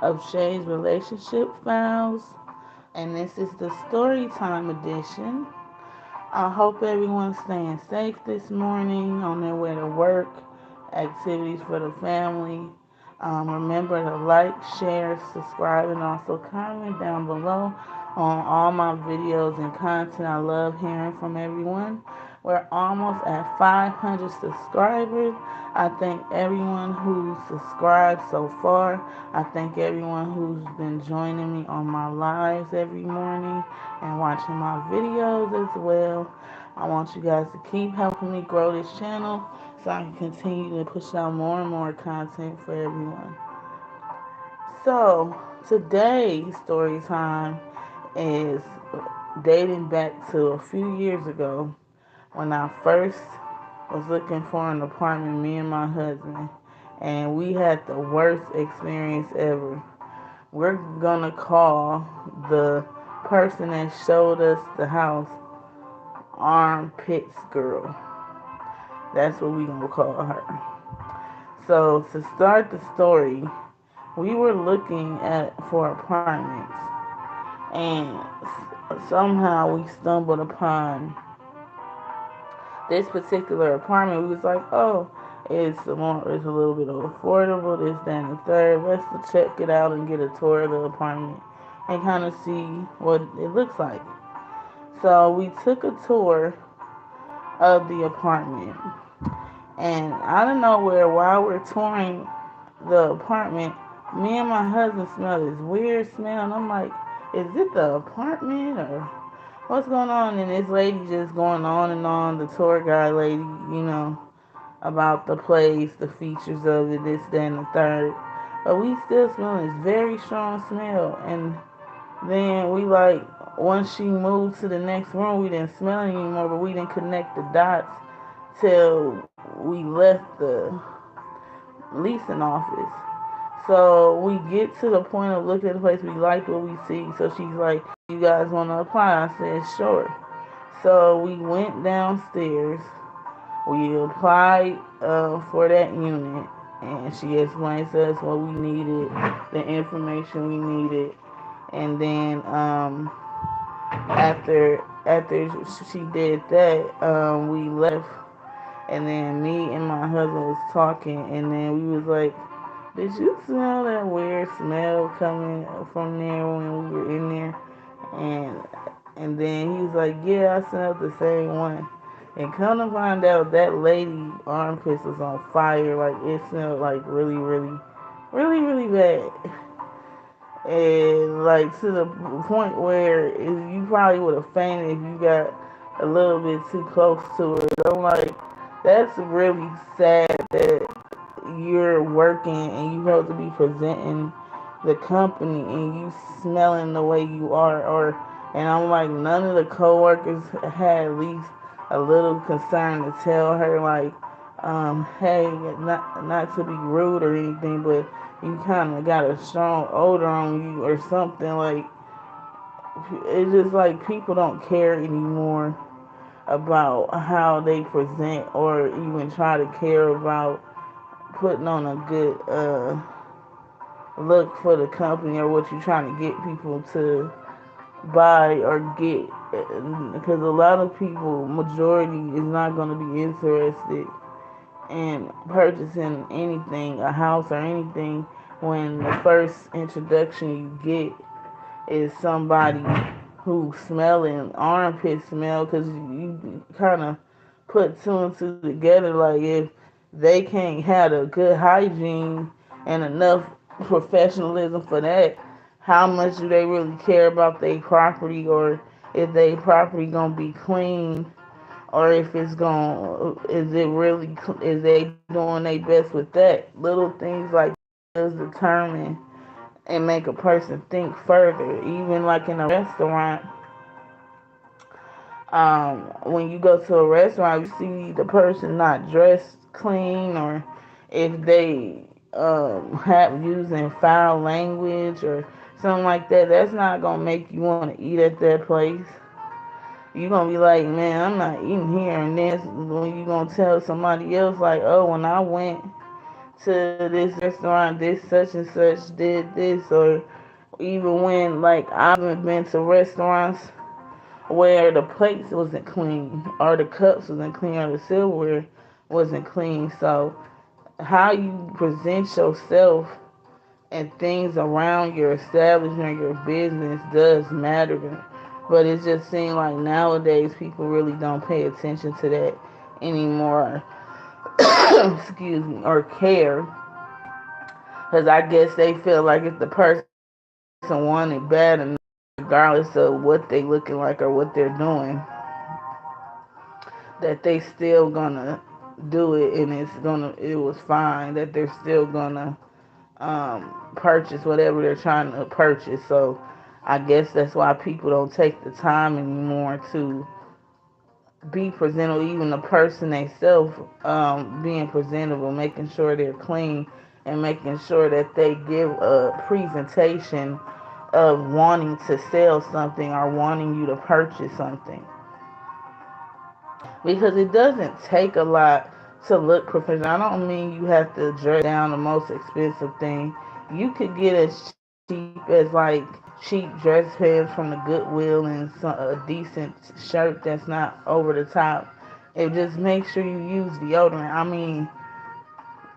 of ShayS Relationship Files, and this is the story time edition. I hope everyone's staying safe this morning on their way to work, activities for the family. Remember to like, share, subscribe, and also comment down below on all my videos and content. I love hearing from everyone. We're almost at 500 subscribers. I thank everyone who's subscribed so far. I thank everyone who's been joining me on my lives every morning and watching my videos as well. I want you guys to keep helping me grow this channel so I can continue to push out more and more content for everyone. So, today's story time is dating back to a few years ago when I first was looking for an apartment, me and my husband, and we had the worst experience ever. We're gonna call the person that showed us the house Armpits Girl. That's what we gonna call her. So to start the story, we were looking at for apartments, and somehow we stumbled upon this particular apartment. We was like, oh, it's a little bit affordable, this, that, and the third. Let's check it out and get a tour of the apartment and kind of see what it looks like. So we took a tour of the apartment, and out of nowhere, while we're touring the apartment, me and my husband smell this weird smell, and I'm like, is it the apartment or what's going on? And this lady just going on, the tour guide lady, about the place, the features of it, this, that, and the third. But we still smell this very strong smell. And then we like, once she moved to the next room, we didn't smell it anymore, but we didn't connect the dots till we left the leasing office. So we get to the point of looking at the place, we like what we see. So she's like, you guys want to apply? I said, sure. So we went downstairs. We applied for that unit, and she explained to us what we needed, the information we needed, and then after she did that, we left, and then me and my husband was talking, and then we was like, did you smell that weird smell coming from there when we were in there? And and then he was like, yeah, I smelled the same one. And come to find out, that lady armpits was on fire. Like, it smelled like really, really, really, really bad. And like to the point where you probably would have fainted if you got a little bit too close to it. I'm like, that's really sad that you're working and you're supposed to be presenting the company and you smelling the way you are. Or and I'm like, none of the coworkers had at least a little concern to tell her, like, hey, not to be rude or anything, but you kind of got a strong odor on you or something. Like, it's just like people don't care anymore about how they present or even try to care about putting on a good look for the company or what you're trying to get people to buy or get, because a lot of people, majority, is not going to be interested in purchasing anything, a house or anything, when the first introduction you get is somebody who's smelling armpit smell, because you kind of put two and two together. Like, if they can't have a good hygiene and enough professionalism for that, how much do they really care about their property, or if their property gonna be clean, or if it's gonna, is they doing their best with that? Little things like does determine and make a person think further. Even like in a restaurant, when you go to a restaurant, you see the person not dressed clean, or if they have using foul language or something like that, that's not gonna make you want to eat at that place. You're gonna be like, man, I'm not eating here. And then when you gonna tell somebody else, like, oh, when I went to this restaurant, this such and such did this, or even when like I've been to restaurants where the plates wasn't clean, or the cups wasn't clean, or the silverware wasn't clean. So how you present yourself and things around your establishment, your business does matter. But it just seems like nowadays people really don't pay attention to that anymore. Excuse me, or care. Because I guess they feel like if the person want it bad enough, regardless of what they looking like or what they're doing, that they still gonna do it, and it was fine, that they're still gonna purchase whatever they're trying to purchase. So I guess that's why people don't take the time anymore to be presentable. Even the person themselves being presentable, making sure they're clean, and making sure that they give a presentation of wanting to sell something or wanting you to purchase something. Because it doesn't take a lot to look professional. I don't mean you have to dress down the most expensive thing. You could get as cheap as like cheap dress pants from the Goodwill and a decent shirt that's not over the top. And just make sure you use deodorant. I mean,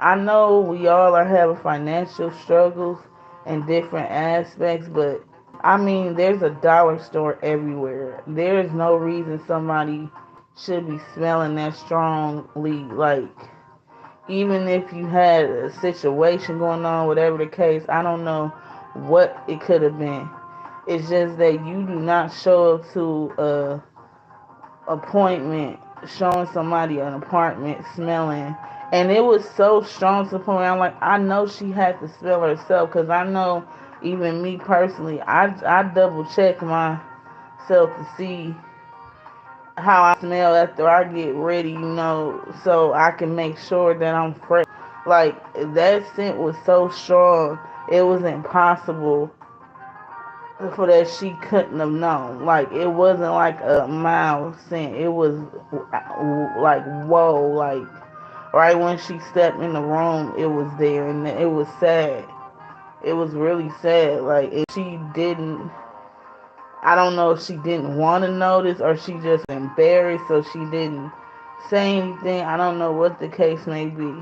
I know we all are having financial struggles in different aspects, but I mean, there's a dollar store everywhere. There is no reason somebody should be smelling that strongly. Like, even if you had a situation going on, whatever the case, I don't know what it could have been. It's just that you do not show up to a appointment showing somebody an apartment smelling, and it was so strong to the point where I'm like, I know she had to smell herself, because I know, even me personally, I double check myself to see how I smell after I get ready, so I can make sure that I'm fresh. Like, that scent was so strong, it was impossible for that she couldn't have known. Like, it wasn't like a mild scent. It was like, whoa, like right when she stepped in the room, it was there, and it was sad. It was really sad. Like, if she didn't, I don't know if she didn't want to notice or she just embarrassed, so she didn't say anything. I don't know what the case may be.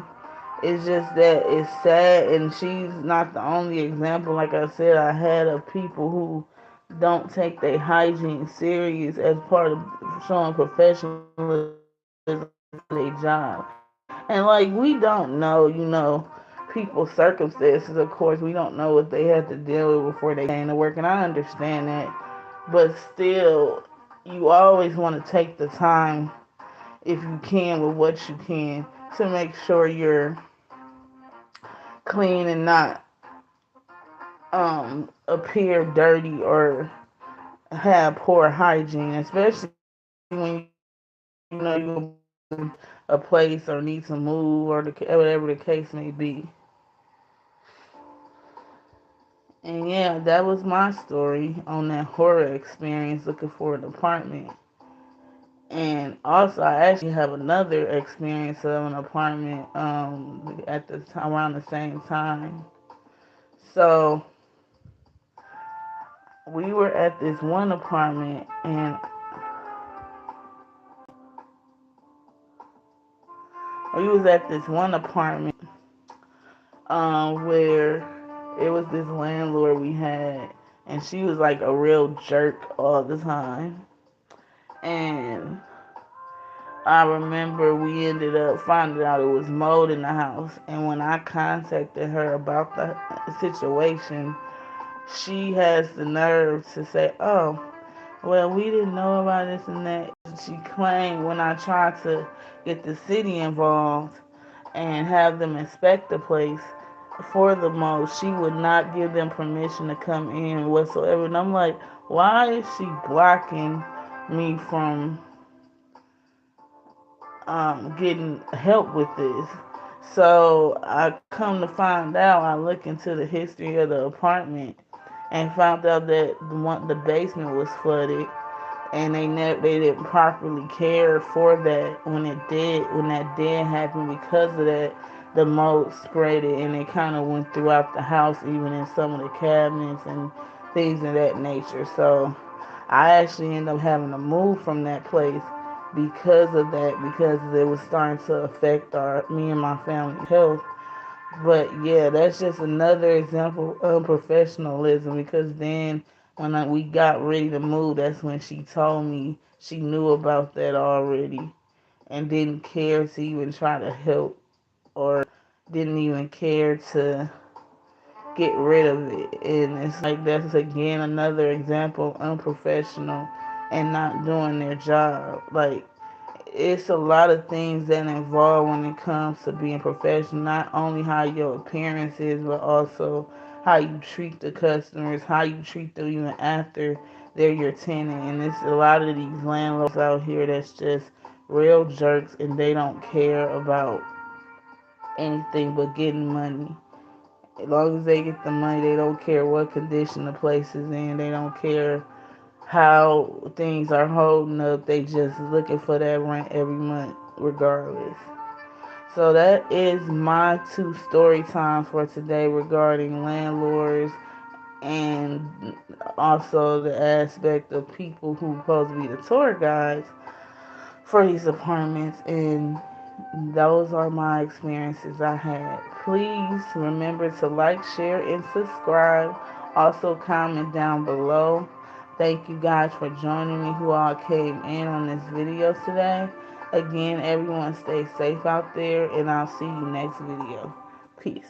It's just that it's sad, and she's not the only example. Like I said, I had of people who don't take their hygiene serious as part of showing professionalism for their job. And like, we don't know, people's circumstances. Of course, we don't know what they had to deal with before they came to work, and I understand that. But still, you always want to take the time, if you can, with what you can, to make sure you're clean and not appear dirty or have poor hygiene, especially when you know you're a place or need to move, or whatever the case may be. And yeah, that was my story on that horror experience looking for an apartment. And also, I actually have another experience of an apartment at the time, around the same time. So we were at this one apartment, and we was at this one apartment where it was this landlord we had, and she was like a real jerk all the time. And I remember we ended up finding out it was mold in the house, and when I contacted her about the situation, she has the nerve to say, "Oh, well, we didn't know about this and that." She claimed when I tried to get the city involved and have them inspect the place for the mold, she would not give them permission to come in whatsoever. And I'm like, why is she blocking me from getting help with this? So I come to find out, I look into the history of the apartment and found out that the basement was flooded, and they didn't properly care for that when that did happen. Because of that, the mold sprayed it, and it kind of went throughout the house, even in some of the cabinets and things of that nature. So I actually ended up having to move from that place because of that, because it was starting to affect our me and my family's health. But yeah, that's just another example of unprofessionalism, because then when we got ready to move, that's when she told me she knew about that already and didn't care to even try to help, or didn't even care to get rid of it. And it's like that's again another example of unprofessional and not doing their job. Like, it's a lot of things that involve when it comes to being professional. Not only how your appearance is, but also how you treat the customers, how you treat them even after they're your tenant. And it's a lot of these landlords out here that's just real jerks, and they don't care about anything but getting money. As long as they get the money, they don't care what condition the place is in. They don't care how things are holding up. They just looking for that rent every month, regardless. So that is my two story times for today regarding landlords, and also the aspect of people who supposed to be the tour guides for these apartments. And those are my experiences I had. Please remember to like, share, and subscribe. Also, comment down below. Thank you guys for joining me who all came in on this video today. Again, everyone stay safe out there, and I'll see you next video. Peace.